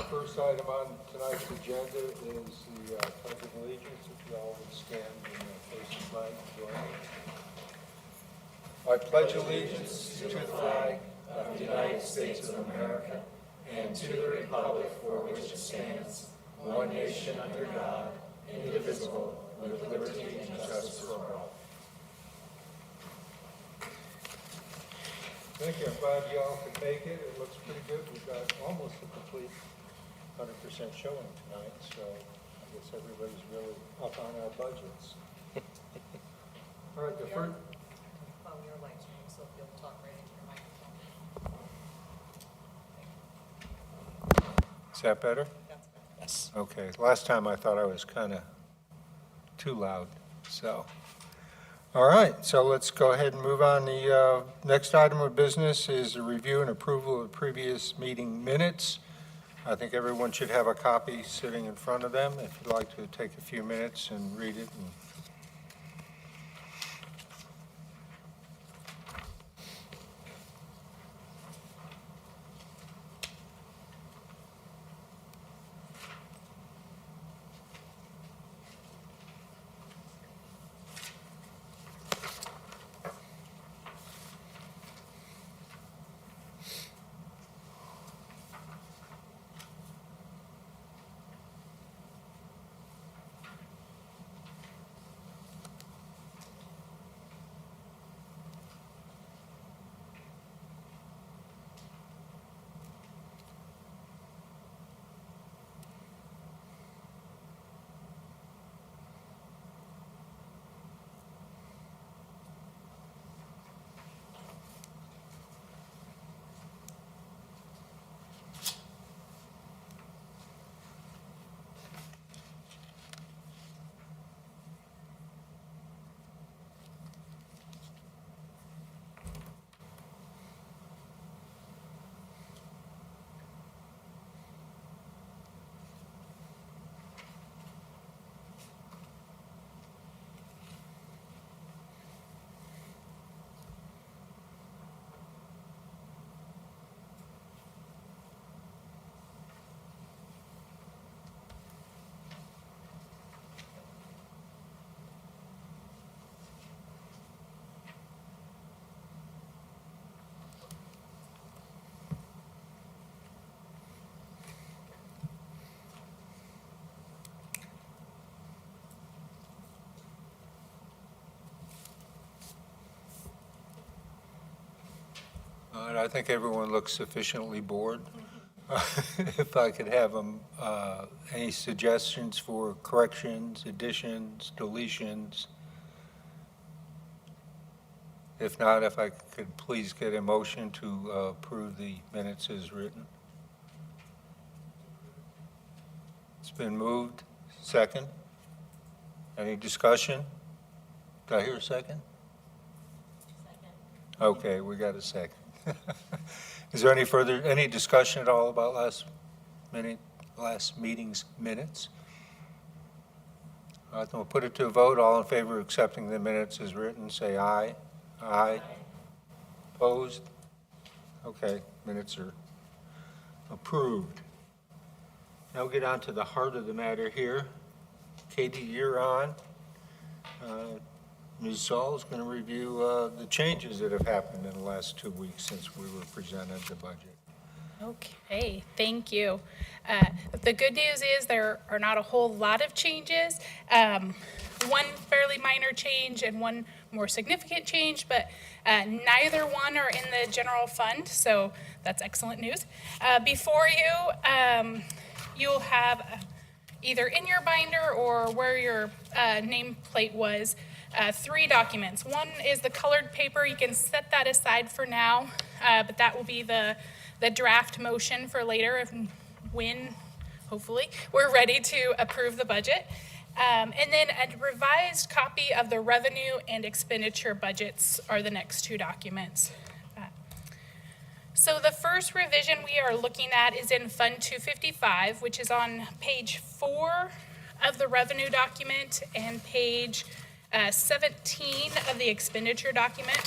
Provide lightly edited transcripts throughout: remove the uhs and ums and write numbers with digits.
First item on tonight's agenda is the Pledge of Allegiance. If you all would stand in the face of flag and join me. I pledge allegiance to the flag of the United States of America and to the republic for which it stands, one nation under God, indivisible, with liberty and justice for all. Thank you. I'm glad you all could make it. It looks pretty good. We've got almost a complete 100% showing tonight, so I guess everybody's really up on our budgets. All right, the first. On your live stream, so if you'll talk right into your microphone. Is that better? That's good. Yes. Okay. Last time I thought I was kind of too loud, so. All right, so let's go ahead and move on. The next item of business is a review and approval of previous meeting minutes. I think everyone should have a copy sitting in front of them. If you'd like to take a few minutes and read it. I think everyone looks sufficiently bored. If I could have them, any suggestions for corrections, additions, deletions? If not, if I could please get a motion to approve the minutes as written. It's been moved. Second. Any discussion? Did I hear a second? Okay, we got a second. Is there any discussion at all about last meeting's minutes? All right, then we'll put it to a vote. All in favor of accepting the minutes as written, say aye. Aye. Opposed? Okay, minutes are approved. Now we'll get on to the heart of the matter here. Katie, you're on. Ms. Saul is going to review the changes that have happened in the last 2 weeks since we were presented the budget. Okay, thank you. The good news is there are not a whole lot of changes. One fairly minor change and one more significant change, but neither one are in the general fund, so that's excellent news. Before you, you'll have either in your binder or where your nameplate was, 3 documents. One is the colored paper. You can set that aside for now, but that will be the draft motion for later when, hopefully, we're ready to approve the budget. And then a revised copy of the revenue and expenditure budgets are the next 2 documents. So the first revision we are looking at is in Fund 255, which is on page 4 of the revenue document and page 17 of the expenditure document.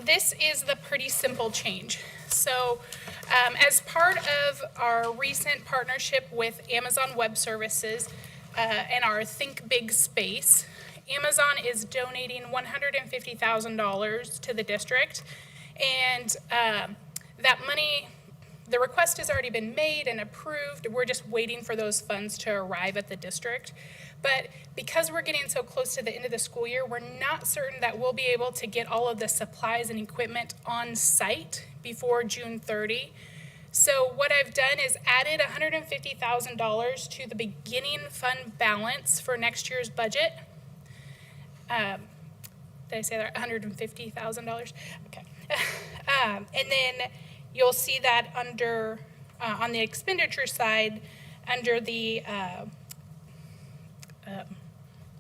This is the pretty simple change. So as part of our recent partnership with Amazon Web Services and our Think Big space, Amazon is donating $150,000 to the district. And that money, the request has already been made and approved. We're just waiting for those funds to arrive at the district. But because we're getting so close to the end of the school year, we're not certain that we'll be able to get all of the supplies and equipment on site before June 30. So what I've done is added $150,000 to the beginning fund balance for next year's budget. Did I say that? $150,000? Okay. And then you'll see that under, on the expenditure side, under the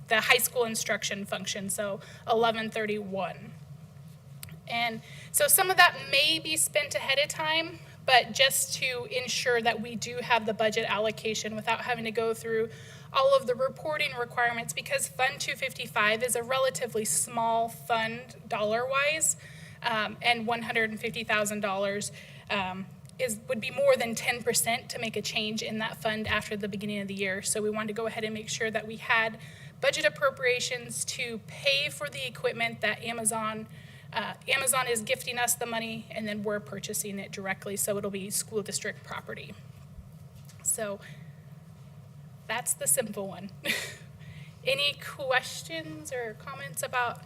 high school instruction function, so 1131. And so some of that may be spent ahead of time, but just to ensure that we do have the budget allocation without having to go through all of the reporting requirements, because Fund 255 is a relatively small fund dollar-wise, and $150,000 would be more than 10% to make a change in that fund after the beginning of the year. So we wanted to go ahead and make sure that we had budget appropriations to pay for the equipment that Amazon is gifting us the money, and then we're purchasing it directly, so it'll be school district property. So that's the simple one. Any questions or comments about?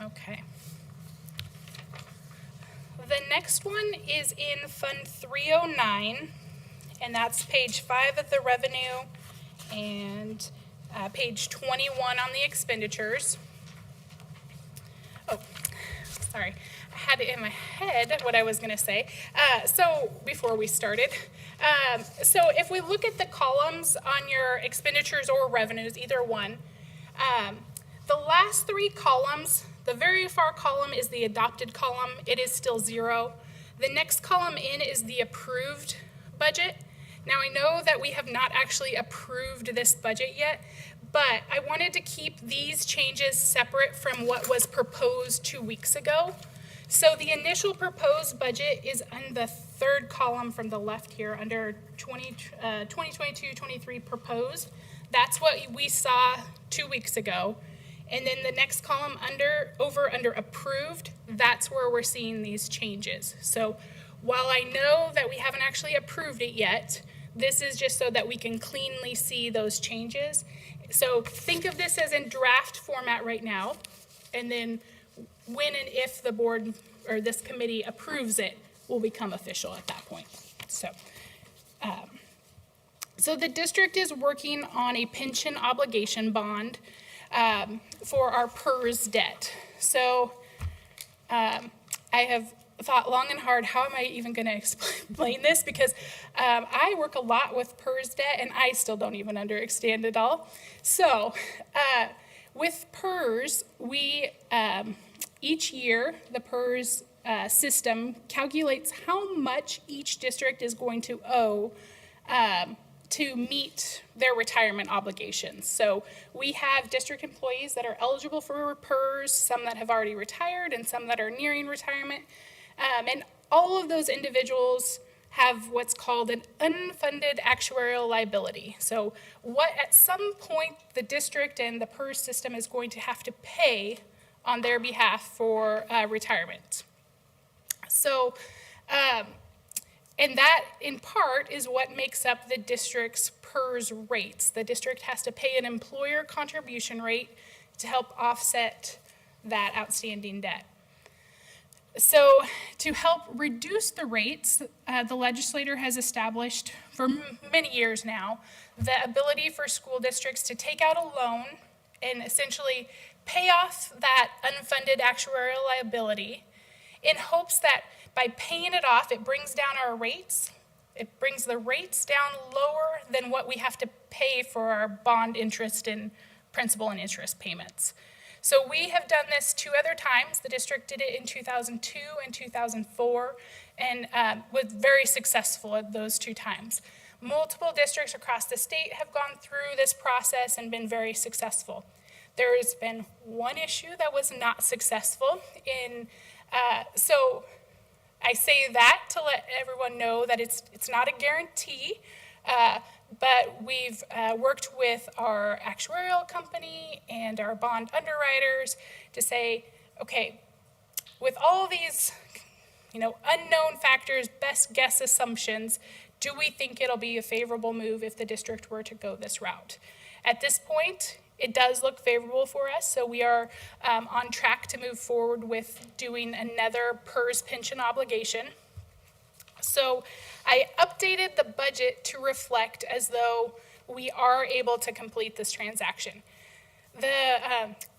Okay. The next one is in Fund 309, and that's page 5 of the revenue and page 21 on the expenditures. Oh, sorry. I had it in my head what I was going to say. So before we started, so if we look at the columns on your expenditures or revenues, either one, the last 3 columns, the very far column is the adopted column. It is still 0. The next column in is the approved budget. Now, I know that we have not actually approved this budget yet, but I wanted to keep these changes separate from what was proposed 2 weeks ago. So the initial proposed budget is on the 3rd column from the left here under 2022-23 proposed. That's what we saw 2 weeks ago. And then the next column under approved, that's where we're seeing these changes. So while I know that we haven't actually approved it yet, this is just so that we can cleanly see those changes. So think of this as in draft format right now, and then when and if the board or this committee approves it, will become official at that point. So the district is working on a pension obligation bond for our PERS debt. So I have thought long and hard, how am I even going to explain this? Because I work a lot with PERS debt, and I still don't even understand it all. So with PERS, we each year, the PERS system calculates how much each district is going to owe to meet their retirement obligations. So we have district employees that are eligible for PERS, some that have already retired and some that are nearing retirement. And all of those individuals have what's called an unfunded actuarial liability. So what at some point the district and the PERS system is going to have to pay on their behalf for retirement. So, and that, in part, is what makes up the district's PERS rates. The district has to pay an employer contribution rate to help offset that outstanding debt. So, to help reduce the rates, the legislature has established for many years now the ability for school districts to take out a loan and essentially pay off that unfunded actuarial liability in hopes that by paying it off, it brings down our rates. It brings the rates down lower than what we have to pay for our bond interest and principal and interest payments. So we have done this 2 other times. The district did it in 2002 and 2004 and was very successful at those 2 times. Multiple districts across the state have gone through this process and been very successful. There's been one issue that was not successful in, so I say that to let everyone know that it's not a guarantee, but we've worked with our actuarial company and our bond underwriters to say, okay, with all these, unknown factors, best guess assumptions, do we think it'll be a favorable move if the district were to go this route? At this point, it does look favorable for us, so we are on track to move forward with doing another PERS pension obligation. So I updated the budget to reflect as though we are able to complete this transaction.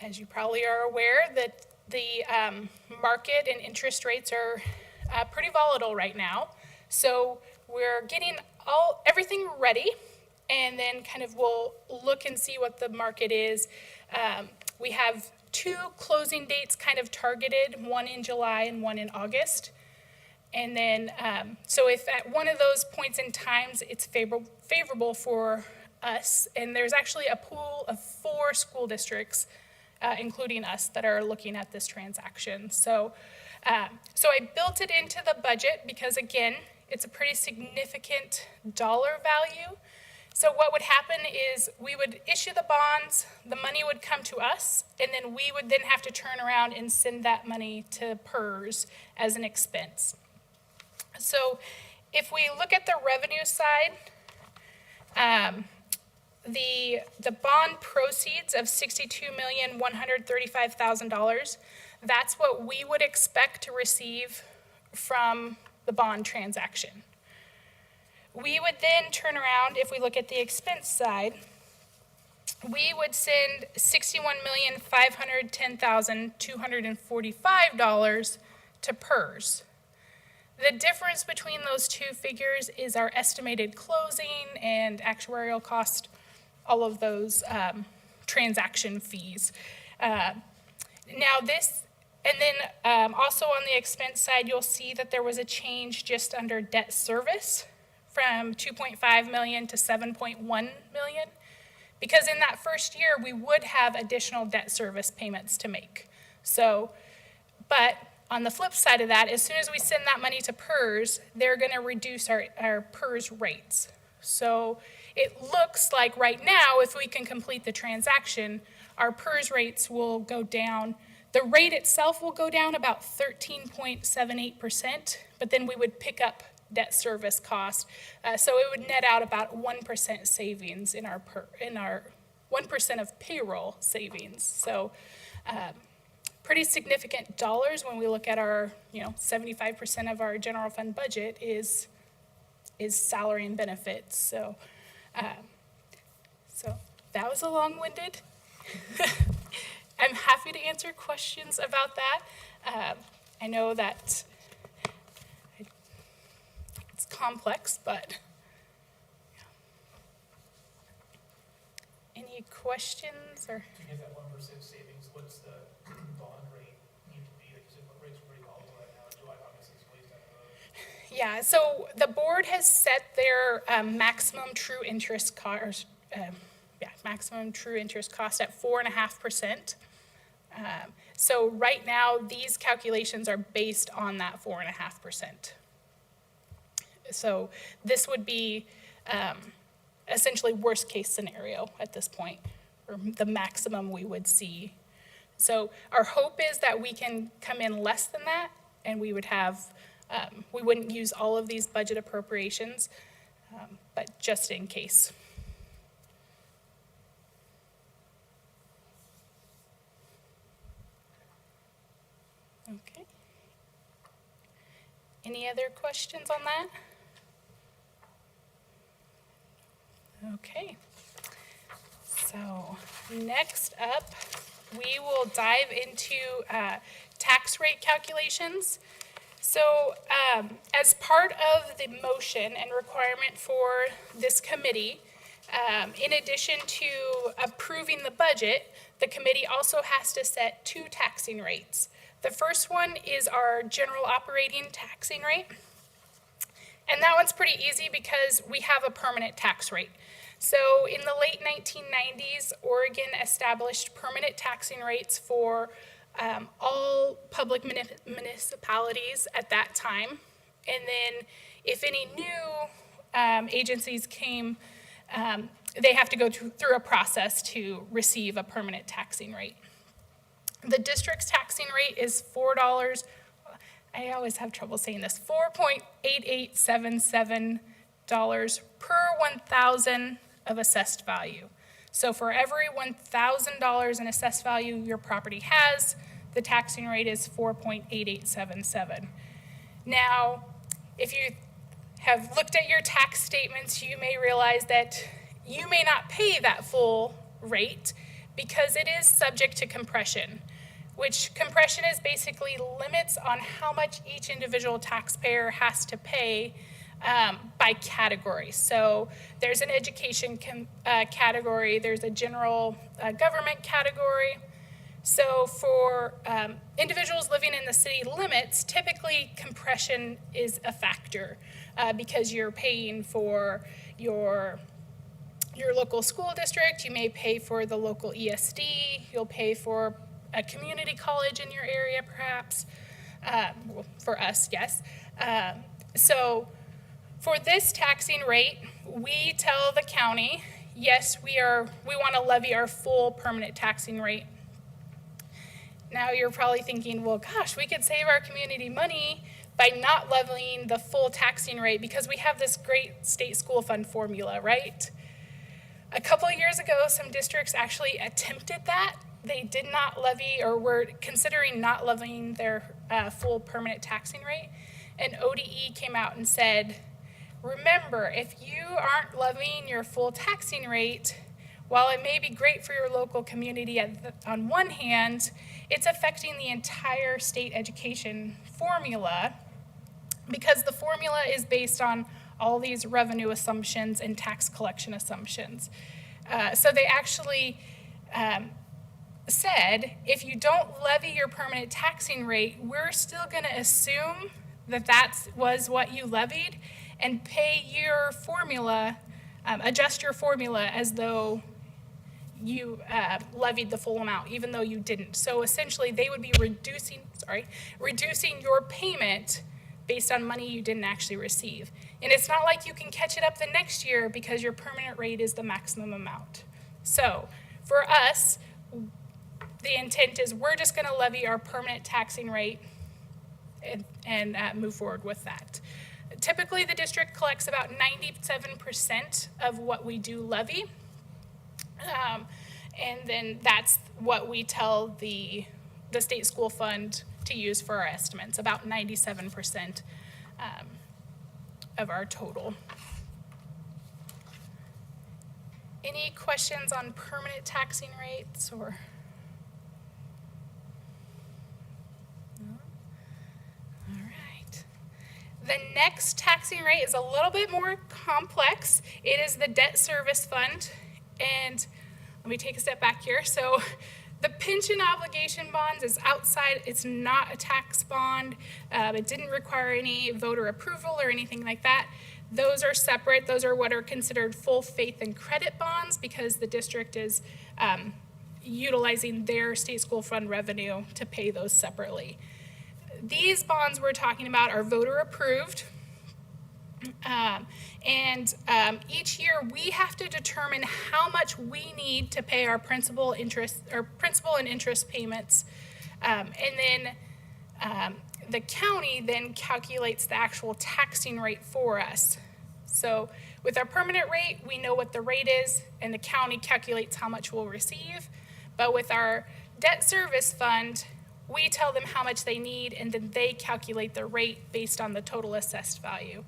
As you probably are aware, that the market and interest rates are pretty volatile right now. So we're getting everything ready, and then kind of we'll look and see what the market is. We have 2 closing dates kind of targeted, one in July and one in August. And then, so if at one of those points in times it's favorable for us, and there's actually a pool of 4 school districts, including us, that are looking at this transaction. So I built it into the budget because, again, it's a pretty significant dollar value. So what would happen is we would issue the bonds, the money would come to us, and then we would then have to turn around and send that money to PERS as an expense. So if we look at the revenue side, the bond proceeds of $62,135,000, that's what we would expect to receive from the bond transaction. We would then turn around, if we look at the expense side, we would send $61,510,245 to PERS. The difference between those 2 figures is our estimated closing and actuarial cost, all of those transaction fees. Now this, and then also on the expense side, you'll see that there was a change just under debt service from 2.5 million to 7.1 million. Because in that first year, we would have additional debt service payments to make. So, but on the flip side of that, as soon as we send that money to PERS, they're gonna reduce our PERS rates. So it looks like right now, if we can complete the transaction, our PERS rates will go down. The rate itself will go down about 13.78%, but then we would pick up debt service cost. So it would net out about 1% savings in our 1% of payroll savings. So pretty significant dollars when we look at our, 75% of our general fund budget is salary and benefits. So, so that was a long-winded. I'm happy to answer questions about that. I know that it's complex, but any questions or? To get that 1% savings, what's the bond rate need to be? Like you said, what rates are pretty volatile right now, July, August is ways down the road. Yeah, so the board has set their maximum true interest cost, maximum true interest cost at 4.5%. So right now, these calculations are based on that 4.5%. So this would be essentially worst case scenario at this point, or the maximum we would see. So our hope is that we can come in less than that, and we would have, we wouldn't use all of these budget appropriations, but just in case. Okay. Any other questions on that? Okay. So next up, we will dive into tax rate calculations. So as part of the motion and requirement for this committee, in addition to approving the budget, the committee also has to set 2 taxing rates. The first one is our general operating taxing rate. And that one's pretty easy because we have a permanent tax rate. So in the late 1990s, Oregon established permanent taxing rates for all public municipalities at that time. And then if any new agencies came, they have to go through a process to receive a permanent taxing rate. The district's taxing rate is $4. I always have trouble saying this, $4.8877 per 1,000 of assessed value. So for every $1,000 in assessed value your property has, the taxing rate is 4.8877. Now, if you have looked at your tax statements, you may realize that you may not pay that full rate because it is subject to compression, which compression is basically limits on how much each individual taxpayer has to pay by category. So there's an education category, there's a general government category. So for individuals living in the city limits, typically compression is a factor because you're paying for your local school district, you may pay for the local ESD, you'll pay for a community college in your area perhaps, well, for us, yes. So for this taxing rate, we tell the county, yes, we want to levy our full permanent taxing rate. Now you're probably thinking, well, gosh, we could save our community money by not levying the full taxing rate because we have this great state school fund formula, right? A couple of years ago, some districts actually attempted that. They did not levy or were considering not levying their full permanent taxing rate. And ODE came out and said, remember, if you aren't levying your full taxing rate, while it may be great for your local community on one hand, it's affecting the entire state education formula because the formula is based on all these revenue assumptions and tax collection assumptions. So they actually said, if you don't levy your permanent taxing rate, we're still going to assume that that was what you levied and pay your formula, adjust your formula as though you levied the full amount, even though you didn't. So essentially, they would be reducing your payment based on money you didn't actually receive. And it's not like you can catch it up the next year because your permanent rate is the maximum amount. So for us, the intent is we're just going to levy our permanent taxing rate and move forward with that. Typically, the district collects about 97% of what we do levy. And then that's what we tell the state school fund to use for our estimates, about 97% of our total. Any questions on permanent taxing rates or? No? All right. The next taxing rate is a little bit more complex. It is the debt service fund. And let me take a step back here. So the pension obligation bonds is outside. It's not a tax bond. It didn't require any voter approval or anything like that. Those are separate. Those are what are considered full faith and credit bonds because the district is utilizing their state school fund revenue to pay those separately. These bonds we're talking about are voter approved. Each year we have to determine how much we need to pay our principal and interest payments. And then the county then calculates the actual taxing rate for us. So with our permanent rate, we know what the rate is, and the county calculates how much we'll receive. But with our debt service fund, we tell them how much they need, and then they calculate the rate based on the total assessed value.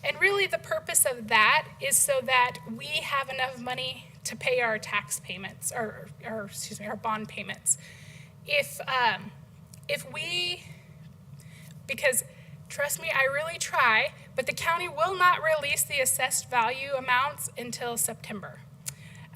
And really the purpose of that is so that we have enough money to pay our tax payments, our bond payments. Because trust me, I really try, but the county will not release the assessed value amounts until September.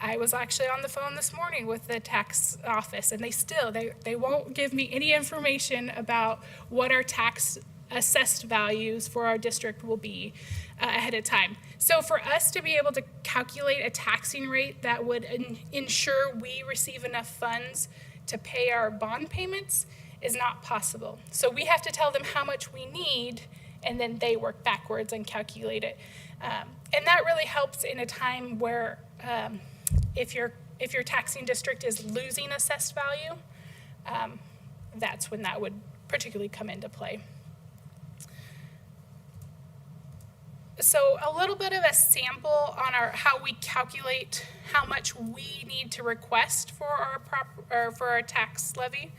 I was actually on the phone this morning with the tax office, and they won't give me any information about what our tax assessed values for our district will be ahead of time. So for us to be able to calculate a taxing rate that would ensure we receive enough funds to pay our bond payments is not possible. So we have to tell them how much we need, and then they work backwards and calculate it. And that really helps in a time where if your taxing district is losing assessed value, that's when that would particularly come into play. So a little bit of a sample on how we calculate how much we need to request for our tax levy.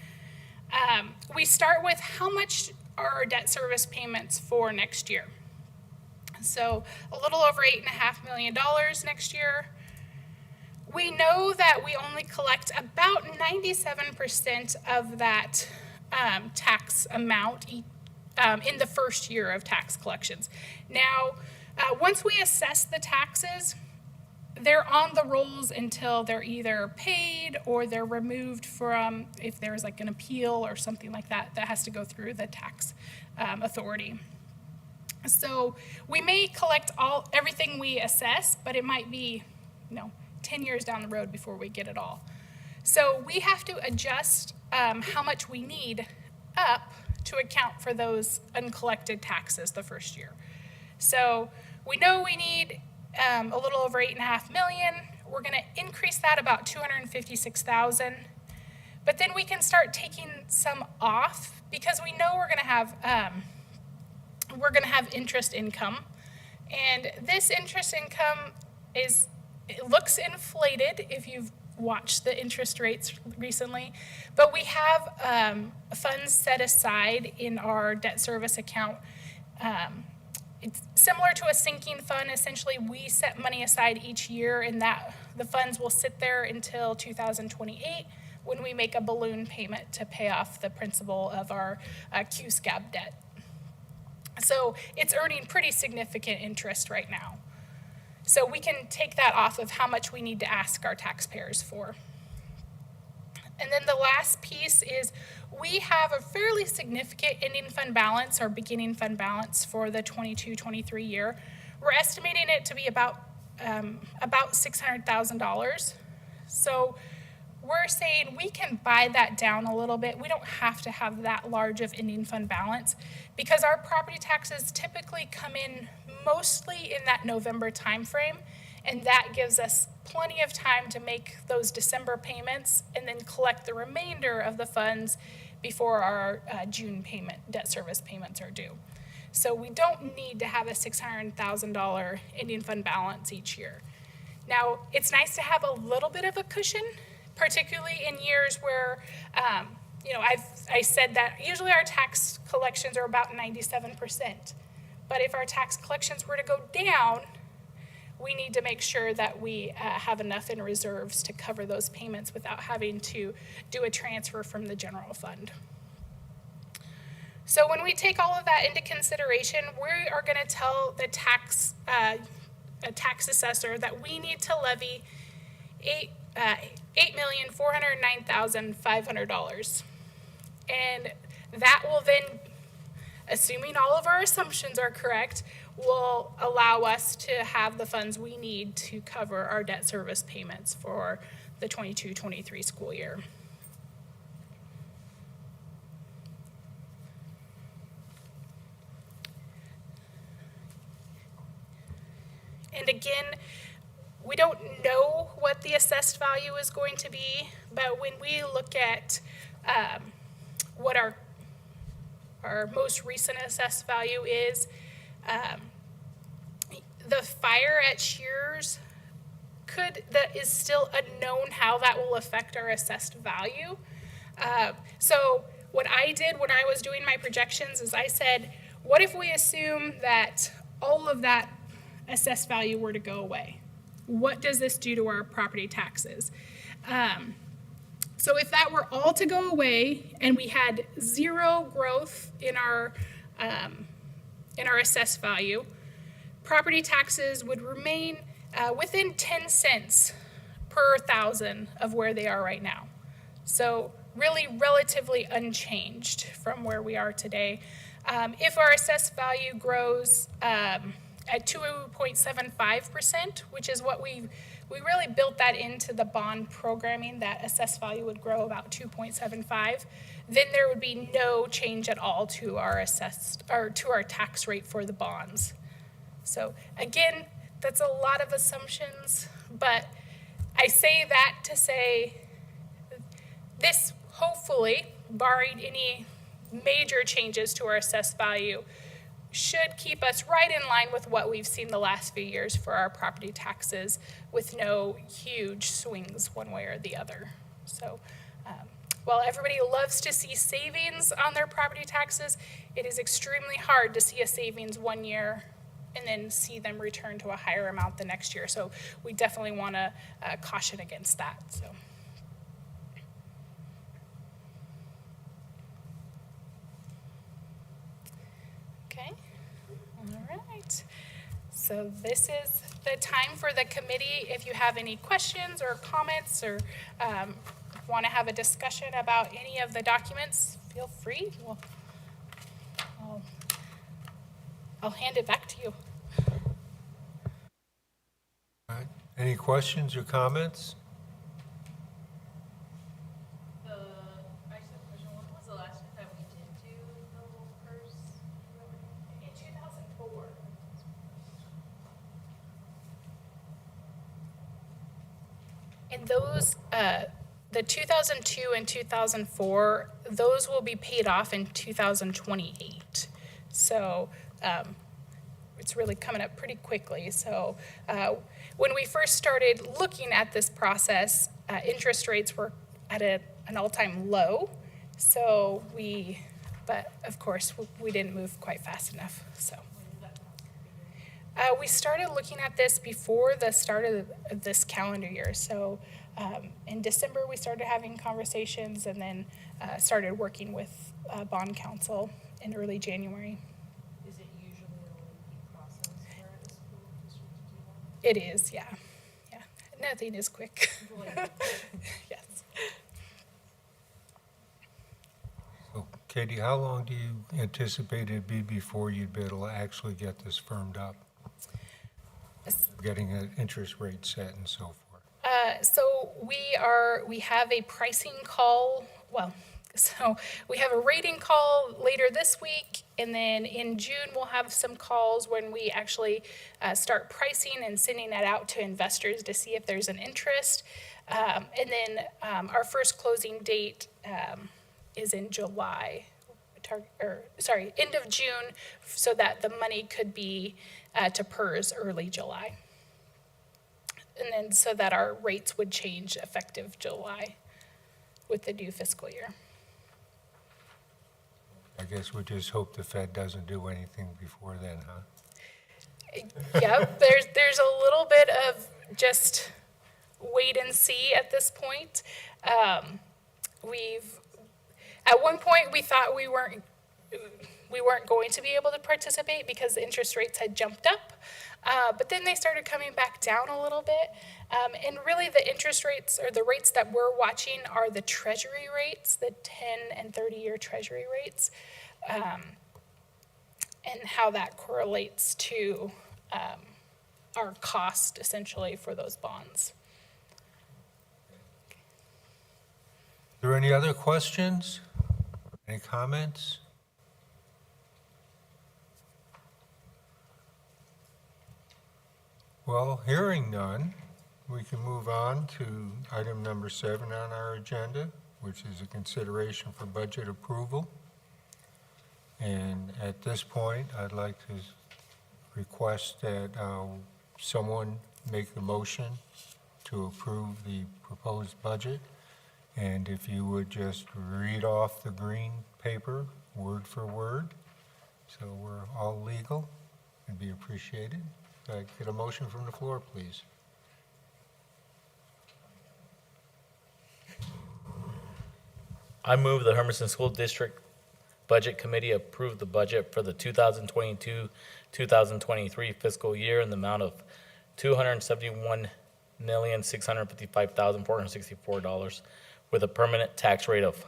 We start with how much are our debt service payments for next year. So a little over $8.5 million next year. We know that we only collect about 97% of that tax amount in the first year of tax collections. Now, once we assess the taxes, they're on the rolls until they're either paid or they're removed from, if there's like an appeal or something like that, that has to go through the tax authority. So we may collect everything we assess, but it might be, 10 years down the road before we get it all. So we have to adjust how much we need up to account for those uncollected taxes the first year. So we know we need a little over $8.5 million. We're going to increase that about $256,000. But then we can start taking some off because we know we're going to have interest income. And this interest income it looks inflated if you've watched the interest rates recently, but we have funds set aside in our debt service account. It's similar to a sinking fund. Essentially, we set money aside each year, and that the funds will sit there until 2028 when we make a balloon payment to pay off the principal of our Q-SCAB debt. So it's earning pretty significant interest right now. So we can take that off of how much we need to ask our taxpayers for. And then the last piece is we have a fairly significant ending fund balance or beginning fund balance for the 22-23 year. We're estimating it to be about $600,000. So we're saying we can buy that down a little bit. We don't have to have that large of ending fund balance because our property taxes typically come in mostly in that November timeframe, and that gives us plenty of time to make those December payments and then collect the remainder of the funds before our June debt service payments are due. So we don't need to have a $600,000 ending fund balance each year. Now, it's nice to have a little bit of a cushion, particularly in years where, I said that usually our tax collections are about 97%. But if our tax collections were to go down, we need to make sure that we have enough in reserves to cover those payments without having to do a transfer from the general fund. So when we take all of that into consideration, we are going to tell the tax assessor that we need to levy $8,409,500. And that will then, assuming all of our assumptions are correct, will allow us to have the funds we need to cover our debt service payments for the 22-23 school year. And again, we don't know what the assessed value is going to be, but when we look at what our most recent assessed value is, the fire at Shears that is still unknown how that will affect our assessed value. So what I did when I was doing my projections is I said, what if we assume that all of that assessed value were to go away? What does this do to our property taxes? So if that were all to go away and we had zero growth in our assessed value, property taxes would remain within 10 cents per thousand of where they are right now. So really relatively unchanged from where we are today. If our assessed value grows at 2.75%, which is what we really built that into the bond programming, that assessed value would grow about 2.75, then there would be no change at all to our tax rate for the bonds. So again, that's a lot of assumptions, but I say that to say this hopefully, barring any major changes to our assessed value, should keep us right in line with what we've seen the last few years for our property taxes with no huge swings one way or the other. So while everybody loves to see savings on their property taxes, it is extremely hard to see a savings one year and then see them return to a higher amount the next year. So we definitely want to caution against that. So. Okay, all right. So this is the time for the committee. If you have any questions or comments or want to have a discussion about any of the documents, feel free. I'll hand it back to you. All right. Any questions or comments? I just have a question. When was the last time that we did do the PERS? In 2004. And those, the 2002 and 2004, those will be paid off in 2028. So it's really coming up pretty quickly. So when we first started looking at this process, interest rates were at an all-time low. So but of course, we didn't move quite fast enough. So we started looking at this before the start of this calendar year. So in December, we started having conversations and then started working with bond counsel in early January. Is it usually a lengthy process for a school district to do that? It is, yeah. Yeah. Nothing is quick. Yes. So, Katie, how long do you anticipate it'd be before you'd be able to actually get this firmed up? Getting an interest rate set and so forth. So we have a pricing call, so we have a rating call later this week, and then in June we'll have some calls when we actually start pricing and sending that out to investors to see if there's an interest. And then our first closing date is in July, end of June, so that the money could be to PERS early July. And then so that our rates would change effective July with the new fiscal year. I guess we just hope the Fed doesn't do anything before then, huh? Yep, there's a little bit of just wait and see at this point. At one point we thought we weren't going to be able to participate because the interest rates had jumped up. But then they started coming back down a little bit. And really the interest rates or the rates that we're watching are the treasury rates, the 10 and 30-year treasury rates, and how that correlates to our cost essentially for those bonds. Are there any other questions? Any comments? Well, hearing none, we can move on to item number 7 on our agenda, which is a consideration for budget approval. And at this point, I'd like to request that someone make the motion to approve the proposed budget. And if you would just read off the green paper, word for word, so we're all legal, it'd be appreciated. Could I get a motion from the floor, please? I move the Hermiston School District Budget Committee approve the budget for the 2022-2023 fiscal year in the amount of $271,655,464 with a permanent tax rate of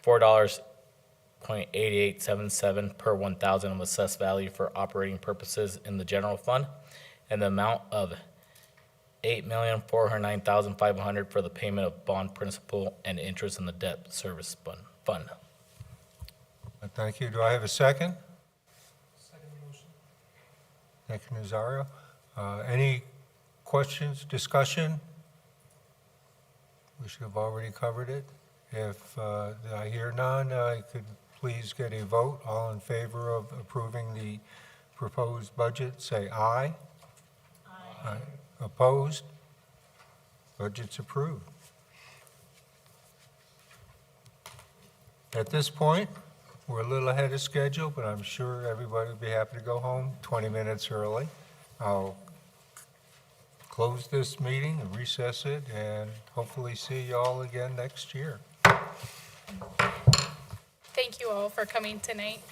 $4.8877 per 1,000 of assessed value for operating purposes in the general fund, and the amount of $8,409,500 for the payment of bond principal and interest in the debt service fund. Thank you. Do I have a second? Second motion. Thank you, Nazario. Any questions, discussion? We should have already covered it. If I hear none, I could please get a vote. All in favor of approving the proposed budget, say aye. Aye. Opposed? Budget's approved. At this point, we're a little ahead of schedule, but I'm sure everybody will be happy to go home 20 minutes early. I'll close this meeting and recess it, and hopefully see you all again next year. Thank you all for coming tonight.